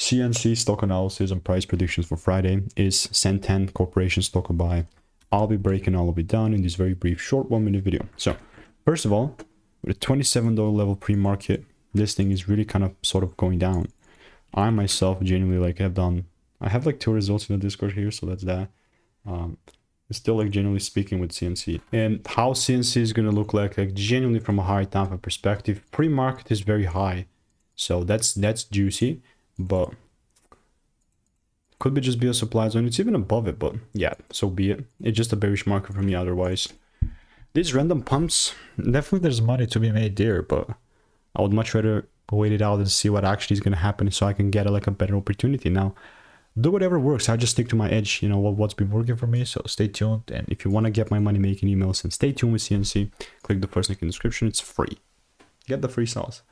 CNC stock analysis and price predictions for Friday is Centene Corporation stock buy. I'll be breaking all of it down in this very brief short 1-minute video. So first of all, with a $27 level pre-market, this thing is really kind of sort of going down. I myself genuinely like I have like 2 results in the Discord here, so that's that. It's still like generally speaking with CNC, and how CNC is going to look like genuinely from a high time frame perspective. Pre-market is very high, so that's juicy, but could be just be a supply zone. It's even above it, but yeah, so be it. It's just a bearish market for me otherwise. These random pumps, definitely there's money to be made there, but I would much rather wait it out and see what actually is going to happen so I can get a better opportunity. Now, do whatever works. I just stick to my edge, you know, what's been working for me. So stay tuned. And if you want to get my money making emails and stay tuned with CNC, click the first link in the description. It's free. Get the free sauce.